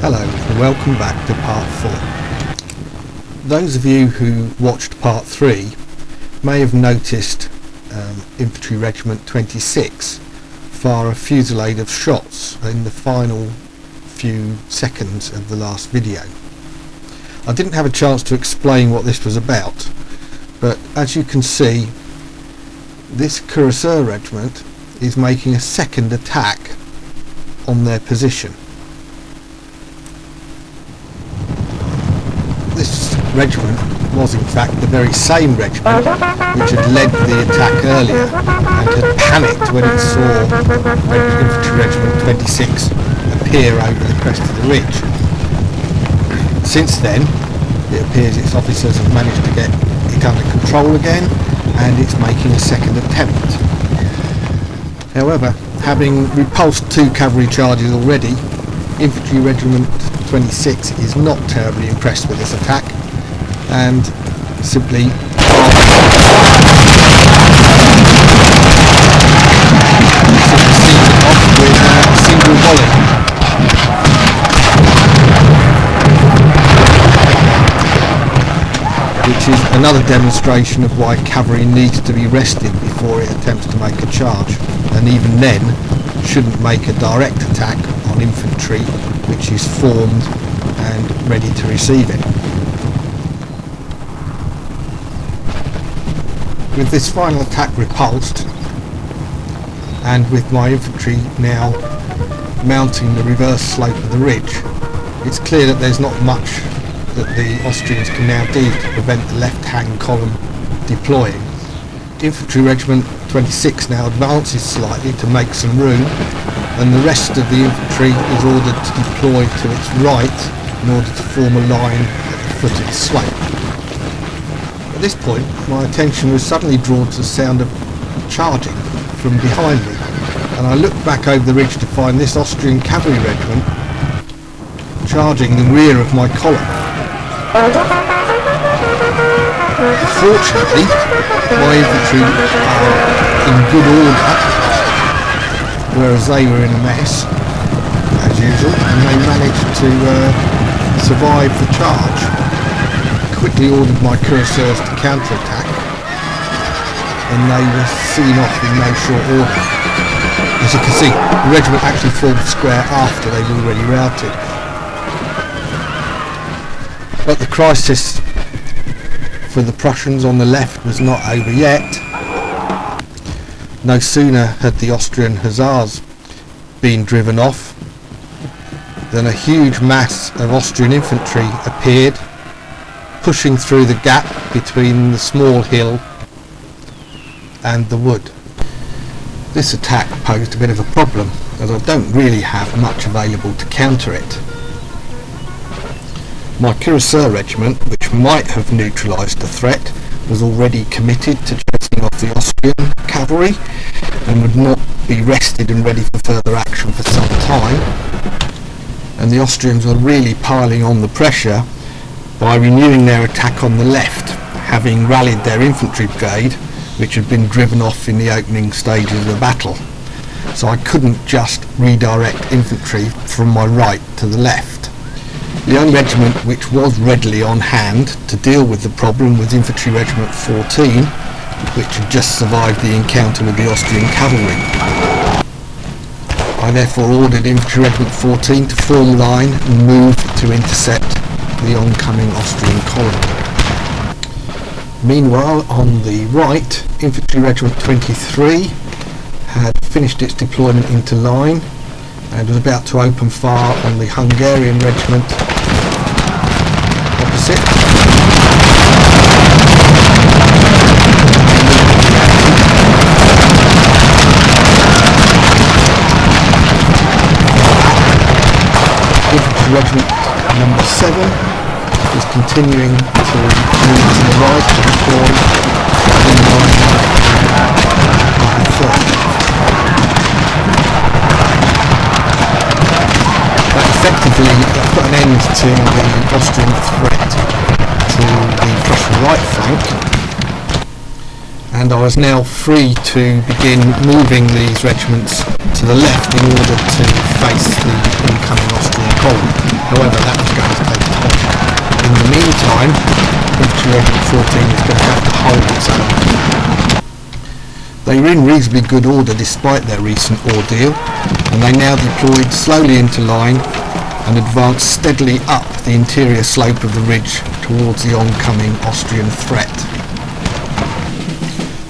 Hello and welcome back to part 4. Those of you who watched part 3 may have noticed Infantry Regiment 26 fire a fusillade of shots in the final few seconds of the last video. I didn't have a chance to explain what this was about, but as you can see, this Cuirassier regiment is making a second attack on their position. This regiment was in fact the very same regiment which had led the attack earlier and had panicked when it saw Infantry Regiment 26 appear over the crest of the ridge. Since then, it appears its officers have managed to get it under control again and it's making a second attempt. However, having repulsed 2 cavalry charges already, Infantry Regiment 26 is not terribly impressed with this attack and simply sealed off with a single volley. Which is another demonstration of why cavalry needs to be rested before it attempts to make a charge, and even then shouldn't make a direct attack on infantry which is formed and ready to receive it. With this final attack repulsed, and with my infantry now mounting the reverse slope of the ridge, it's clear that there's not much that the Austrians can now do to prevent the left-hand column deploying. Infantry Regiment 26 now advances slightly to make some room, and the rest of the infantry is ordered to deploy to its right in order to form a line at the foot of the slope. At this point, my attention was suddenly drawn to the sound of charging from behind me, and I looked back over the ridge to find this Austrian cavalry regiment charging the rear of my column. Fortunately, my infantry are in good order, whereas they were in a mess, as usual, and they managed to survive the charge. I quickly ordered my cuirassiers to counter-attack, and they were seen off in no short order. As you can see, the regiment actually formed square after they'd already routed. But the crisis for the Prussians on the left was not over yet. No sooner had the Austrian hussars been driven off than a huge mass of Austrian infantry appeared, pushing through the gap between the small hill and the wood. This attack posed a bit of a problem, as I don't really have much available to counter it. My Cuirassier regiment, which might have neutralised the threat, was already committed to chasing off the Austrian cavalry and would not be rested and ready for further action for some time. And the Austrians were really piling on the pressure by renewing their attack on the left, having rallied their infantry brigade, which had been driven off in the opening stages of the battle. So I couldn't just redirect infantry from my right to the left. The only regiment which was readily on hand to deal with the problem was Infantry Regiment 14, which had just survived the encounter with the Austrian cavalry. I therefore ordered Infantry Regiment 14 to form line and move to intercept the oncoming Austrian column. Meanwhile, on the right, Infantry Regiment 23 had finished its deployment into line and was about to open fire on the Hungarian regiment opposite. Infantry Regiment number 7 is continuing to move to the right to deploy in line with the 3rd. That effectively put an end to the Austrian threat to the Prussian right flank, and I was now free to begin moving these regiments to the left in order to face the incoming Austrian column. However, that was going to take time. In the meantime, Infantry Regiment 14 is going to have to hold its own. They were in reasonably good order despite their recent ordeal, and they now deployed slowly into line and advanced steadily up the interior slope of the ridge towards the oncoming Austrian threat.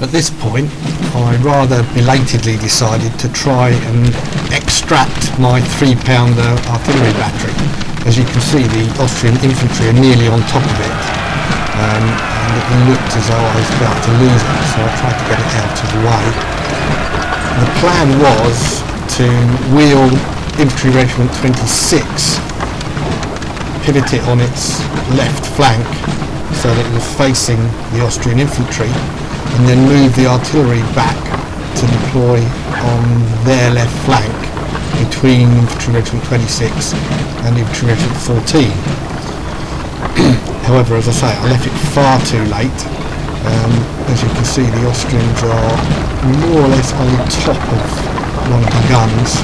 At this point, I rather belatedly decided to try and extract my 3-pounder artillery battery. As you can see, the Austrian infantry are nearly on top of it, and it looked as though I was about to lose it, so I tried to get it out of the way. The plan was to wheel Infantry Regiment 26, pivot it on its left flank so that it was facing the Austrian infantry, and then move the artillery back to deploy on their left flank between Infantry Regiment 26 and Infantry Regiment 14. However, as I say, I left it far too late. As you can see, the Austrians are more or less on top of one of the guns,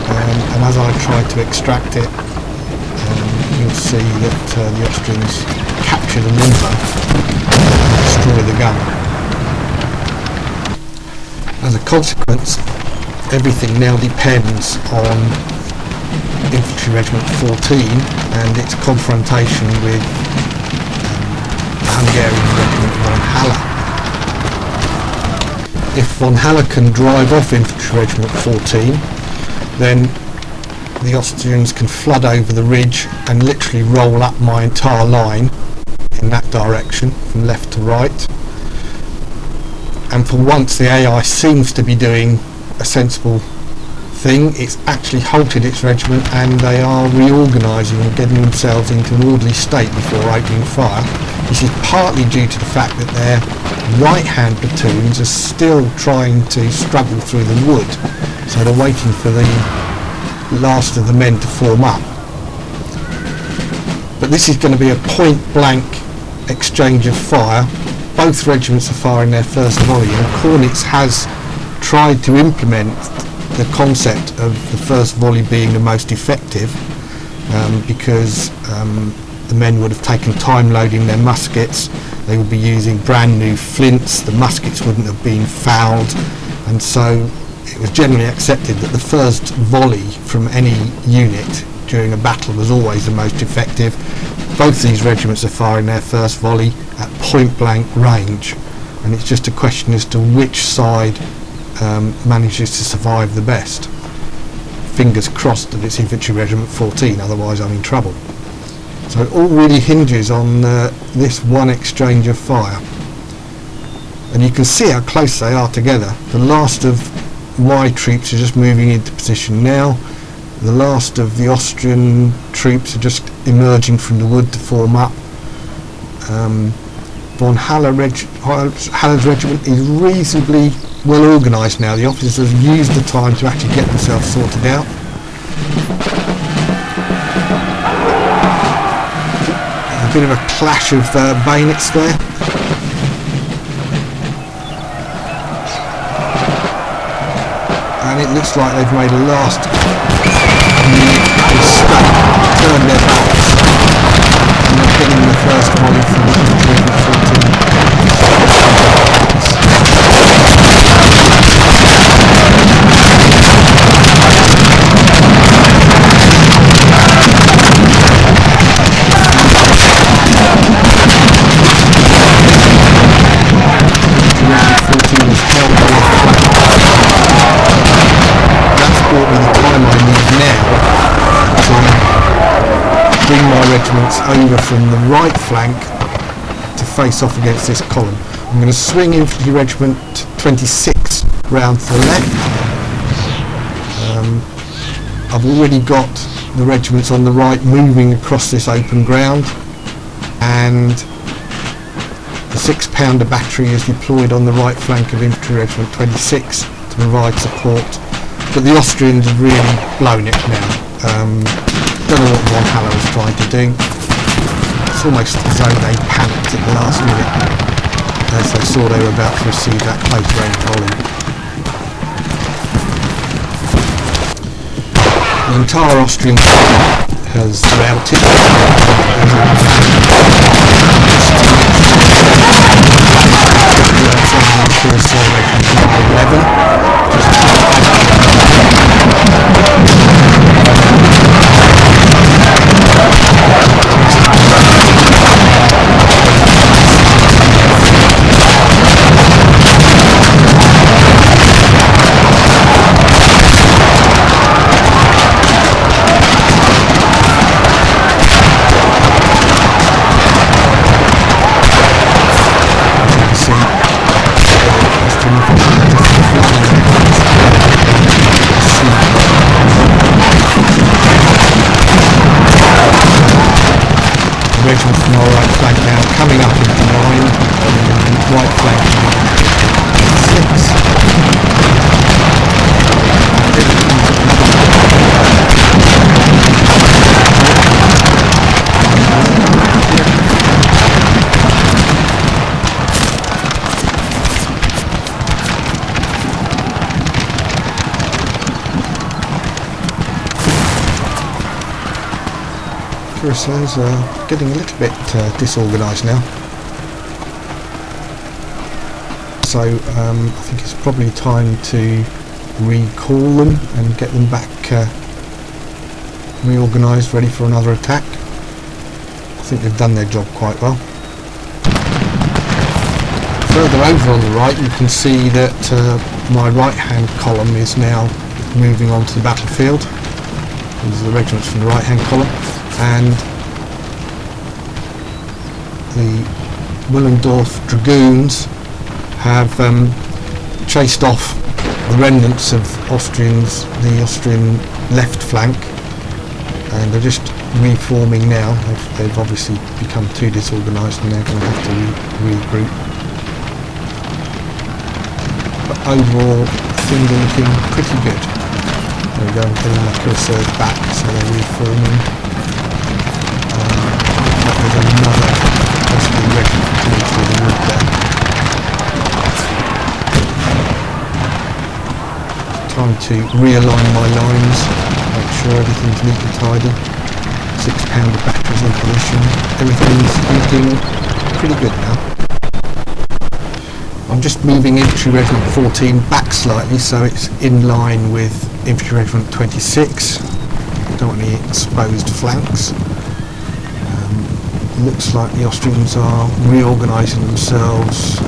and as I tried to extract it, you'll see that the Austrians capture the limber and destroy the gun. As a consequence, everything now depends on Infantry Regiment 14 and its confrontation with the Hungarian Regiment von Haller. If von Haller can drive off Infantry Regiment 14, then the Austrians can flood over the ridge and literally roll up my entire line in that direction, from left to right. And for once the AI seems to be doing a sensible thing. It's actually halted its regiment, and they are reorganising and getting themselves into an orderly state before opening fire. This is partly due to the fact that their right hand platoons are still trying to struggle through the wood, so they're waiting for the last of the men to form up. But this is going to be a point blank exchange of fire. Both regiments are firing their first volley, and Kaunitz has tried to implement the concept of the first volley being the most effective, because the men would have taken time loading their muskets. They would be using brand new flints, the muskets wouldn't have been fouled, and so it was generally accepted that the first volley from any unit during a battle was always the most effective. Both these regiments are firing their first volley at point blank range, and it's just a question as to which side manages to survive the best. Fingers crossed that it's Infantry Regiment 14, otherwise I'm in trouble. So it all really hinges on this one exchange of fire, and you can see how close they are together. The last of my troops are just moving into position now. The last of the Austrian troops are just emerging from the wood to form up. Von Haller's regiment is reasonably well organised now. The officers have used the time to actually get themselves sorted out. A bit of a clash of bayonets there. And it looks like they've made a last mistake, turned their backs, and they're getting the first volley from the Infantry 14. Bring my regiments over from the right flank to face off against this column. I'm going to swing Infantry Regiment 26 round to the left. I've already got the regiments on the right moving across this open ground, and the 6-pounder battery is deployed on the right flank of Infantry Regiment 26 to provide support. But the Austrians have really blown it now. Don't know what von Haller was trying to do. It's almost as though they panicked at the last minute as they saw they were about to receive that close range volley. The entire Austrian has routed. Regiment from our right flank now, coming up into line, right flank 6. Prussians are getting a little bit disorganised now, so I think it's probably time to recall them and get them back reorganised, ready for another attack. I think they've done their job quite well. Further over on the right you can see that my right hand column is now moving on to the battlefield. These are the regiments from the right hand column, and the Willendorf Dragoons have chased off the remnants of the Austrian left flank, and they're just reforming now. They've obviously become too disorganised and they're going to have to regroup. But overall things are looking pretty good. There we go, I'm getting my cursors back, so they're reforming. There's another possibly regiment coming through the wood there. Time to realign my lines, make sure everything's neat and tidy. 6-pounder batteries in position. Everything's looking pretty good now. I'm just moving Infantry Regiment 14 back slightly so it's in line with Infantry Regiment 26. Don't want any exposed flanks. Looks like the Austrians are reorganising themselves. A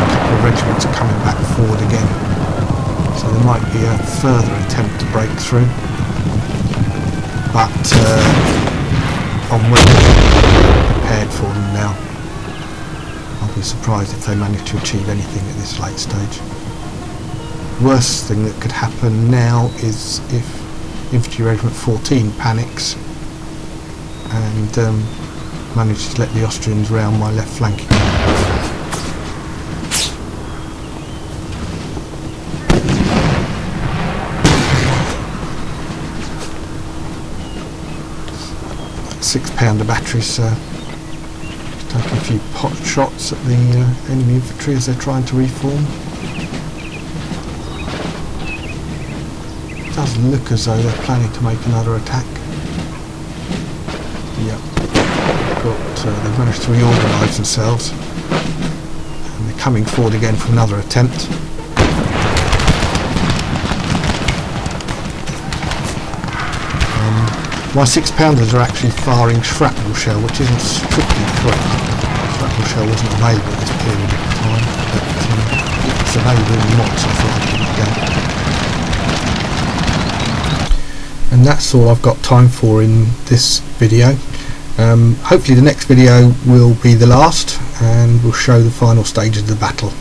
couple of regiments are coming back forward again, so there might be a further attempt to break through, but I'm well prepared for them now. I'll be surprised if they manage to achieve anything at this late stage. Worst thing that could happen now is if Infantry Regiment 14 panics and managed to let the Austrians round my left flank. That 6-pounder batteries taking a few pot shots at the enemy infantry as they're trying to reform. It does look as though they're planning to make another attack. Yep, they've managed to reorganise themselves and they're coming forward again for another attempt. My 6-pounders are actually firing shrapnel shell, which isn't strictly correct. Shrapnel shell wasn't available at this period of time, but it's available in lots, so I thought I'd give it a go. And that's all I've got time for in this video. Hopefully the next video will be the last and will show the final stages of the battle.